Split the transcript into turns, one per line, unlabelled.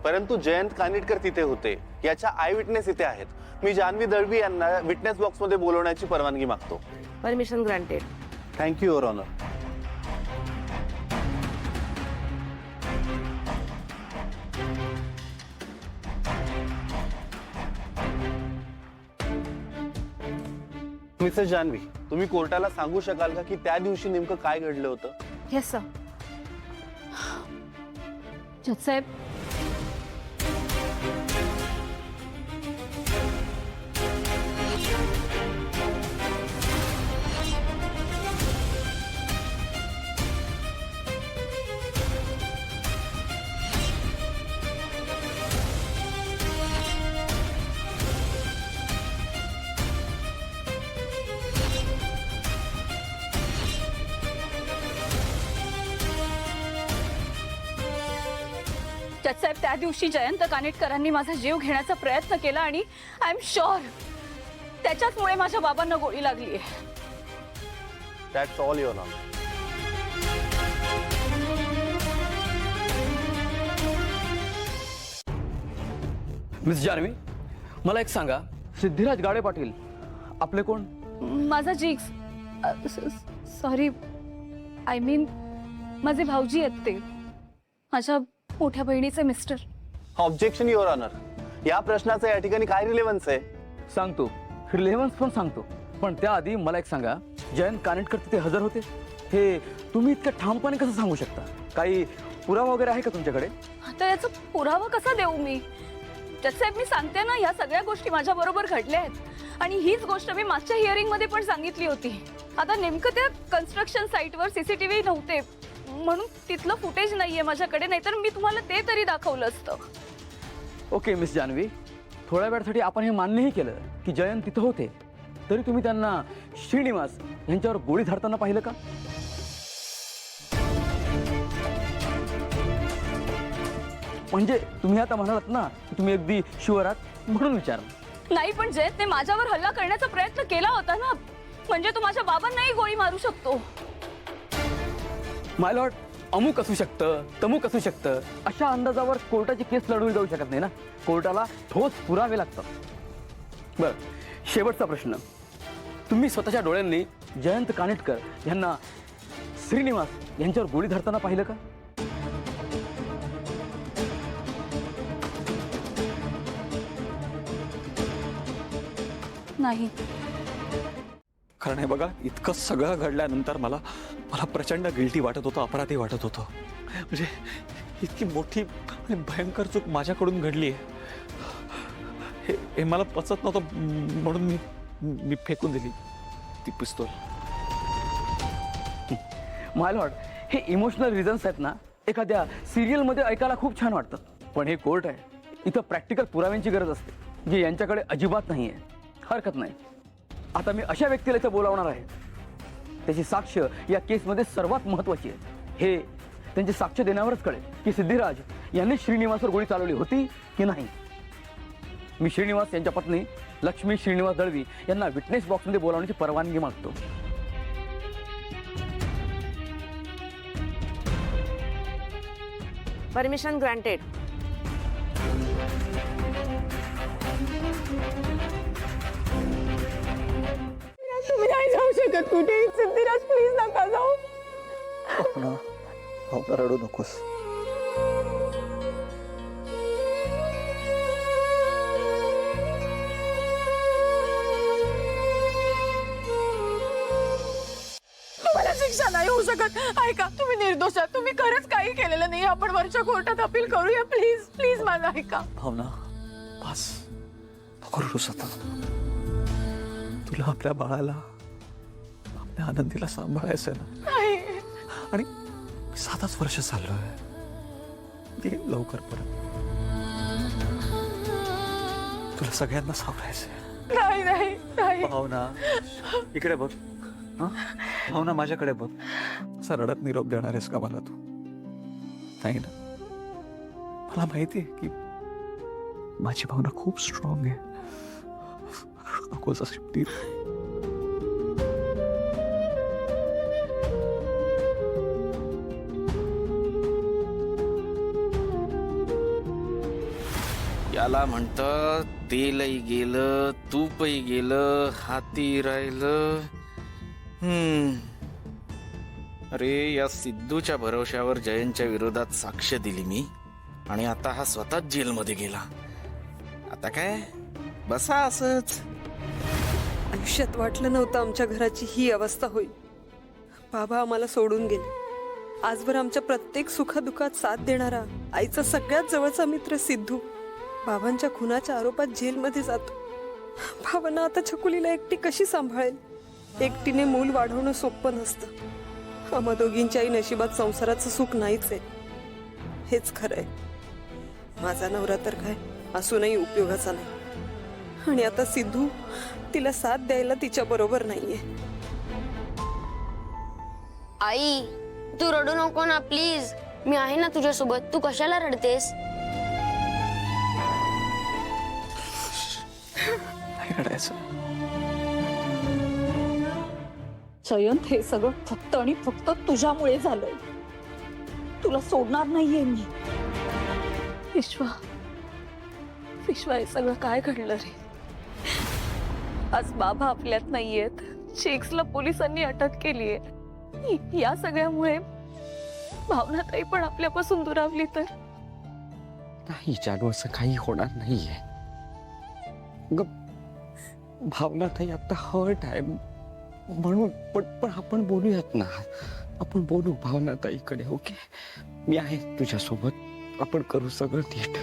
परंतु जयंत कानिटकर तिथे होते याच्या आय विटनेस इथे आहेत. मी जान्हवी दळवी यांना विटनेस बॉक्स मध्ये बोलवण्याची परवानगी मागतो.
Permission granted.
Thank you your honour. Mrs Jahnavi, तुम्ही कोर्टाला सांगू शकाल का की त्या दिवशी नेमकं काय घडलं होतं?
Yes sir. जज साहेब,
जजसाहेब, त्या दिवशी जयंत कानिटकरांनी माझा जीव घेण्याचा प्रयत्न केला आणि आय एम शुअर त्याच्याचमुळे माझ्या बाबांना गोळी लागली आहे.
That's all your honour.
Miss Jahnavi, मला एक सांगा, सिद्धिराज गाडे पाटील आपले कोण?
माझा जिग्स, सॉरी, आय मीन माझे भाऊजी आहेत ते, माझ्या मोठ्या बहिणीचे मिस्टर.
Objection your honour. या प्रश्नाचं या ठिकाणी काय रिलेव्हन्स आहे?
सांगतो, रिलेव्हन्स पण सांगतो, पण त्याआधी मला एक सांगा, जयंत कानिटकर तिथे हजर होते हे तुम्ही इतक्या ठामपणे कसं सांगू शकता? काही पुरावा वगैरे आहे का तुमच्याकडे?
आता याचा पुरावा कसा देऊ मी? जजसाहेब, मी सांगते ना, या सगळ्या गोष्टी माझ्या बरोबर घडल्या आहेत आणि हीच गोष्ट मी मागच्या हिअरिंग मध्ये पण सांगितली होती. आता नेमकं त्या कन्स्ट्रक्शन साईटवर सीसीटीव्ही नव्हते म्हणून तिथलं फुटेज नाहीये माझ्याकडे, नाहीतर मी तुम्हाला ते तरी दाखवलं असतं.
ओके मिस जान्हवी, थोड्या वेळासाठी आपण हे मान्यही केलं की जयंत तिथं होते, तरी तुम्ही त्यांना श्रीनिवास यांच्यावर गोळी झाडताना पाहिलं का? म्हणजे तुम्ही आता म्हणालात ना की तुम्ही अगदी शुअर आहात म्हणून विचारलं.
नाही, पण जयंतने माझ्यावर हल्ला करण्याचा प्रयत्न केला होता ना, म्हणजे तो माझ्या बाबांनाही गोळी मारू शकतो.
माय लॉर्ड, अमुक असू शकतं, तमुक असू शकतं, अशा अंदाजावर कोर्टाची केस लढवली जाऊ शकत नाही ना. कोर्टाला ठोस पुरावे लागतात. बरं, शेवटचा प्रश्न, तुम्ही स्वतःच्या डोळ्यांनी जयंत कानिटकर यांना श्रीनिवास यांच्यावर गोळी धरताना पाहिलं का?
नाही.
कारण हे बघा, इतकं सगळं घडल्यानंतर मला प्रचंड गिल्टी वाटत होतं, अपराधी वाटत होतं. म्हणजे इतकी मोठी आणि भयंकर चूक माझ्याकडून घडली आहे हे मला पचत नव्हतं, म्हणून मी फेकून दिली ती पिस्तूल.
माय लॉर्ड, हे इमोशनल रिझन्स आहेत ना, एखाद्या सिरियलमध्ये ऐकायला खूप छान वाटतात, पण हे कोर्ट आहे, इथं प्रॅक्टिकल पुराव्यांची गरज असते, जी यांच्याकडे अजिबात नाही आहे. हरकत नाही, आता मी अशा व्यक्तीला इथं बोलावणार आहे, त्याची साक्ष या केसमध्ये सर्वात महत्त्वाची आहे. हे त्यांची साक्ष देण्यावरच कळेल की सिद्धिराज यांनी श्रीनिवासवर गोळी चालवली होती की नाही. मी श्रीनिवास यांच्या पत्नी लक्ष्मी श्रीनिवास दळवी यांना विटनेस बॉक्समध्ये बोलावण्याची परवानगी मागतो.
Permission granted.
तुम्ही नाही जाऊ शकत कुठे. सिद्धिराज, प्लीज नका जाऊ.
रडू नकोस.
तुम्हाला शिक्षा नाही होऊ शकत. ऐका, तुम्ही निर्दोष आहात, तुम्ही खरंच काही केलेलं नाही. आपण वरच्या कोर्टात अपील करूया. प्लीज प्लीज माझं ऐका.
भावना, बस नको रडूस आता. तुला आपल्या बाळाला, आपल्या आनंदीला सांभाळायचंय ना. आणि 7च वर्ष चाललोय. ये लवकर परत. तुला सगळ्यांना सावरायचंय.
नाही नाही नाही.
भावना, इकडे बघ. भावना, माझ्याकडे बघ. असा रडत निरोप देणार आहेस का मला तू? नाही ना. मला माहिती आहे की माझी भावना खूप स्ट्रॉंग आहे. नकोच अशी.
त्याला म्हणतात तेलही गेलं तूपही गेलं हाती राहिलं. अरे या सिद्धूच्या भरोश्यावर जयंतच्या विरोधात साक्ष दिली मी आणि आता हा स्वतःच जेलमध्ये गेला. आता काय बसा असच.
आयुष्यात वाटलं नव्हतं आमच्या घराची ही अवस्था होईल. बाबा आम्हाला सोडून गेले. आजवर आमच्या प्रत्येक सुखदुःखात साथ देणारा आईचा सगळ्यात जवळचा मित्र सिद्धू बाबांच्या खुनाच्या आरोपात जेलमध्ये जातो. भावना आता छकुलीला एकटी कशी सांभाळेल? एकटीने मूल वाढवणं सोपं नसतं. आम्हा दोघींच्याही नशिबात संसाराचं सुख नाहीच आहे. हेच खरंय. माझा नवरा तर काय असूनही उपयोगाचा नाही आणि आता सिद्धू तिला साथ द्यायला तिच्या बरोबर नाहीये.
आई तू रडू नको ना प्लीज. मी आहे ना तुझ्यासोबत. तू कशाला रडतेस?
नाही रडायचं.
जयंत हे सगळं फक्त आणि फक्त तुझ्यामुळे झालंय. तुला सोडणार नाहीये मी.
विश्वा विश्वा हे सगळं काय घडलं रे? आज बाबा आपल्यात नाहीयेत. शेक्सला पोलिसांनी अटक केलीये. या सगळ्यामुळे भावनाताई पण आपल्यापासून दुरावली तर?
नाही जानू, असं काही होणार नाहीये. भावना ताई आता हर्ट आहे म्हणून पण आपण बोलूयात ना. आपण बोलू भावना ताईकडे. ओके, मी आहे तुझ्यासोबत. आपण करू सगळं नीट.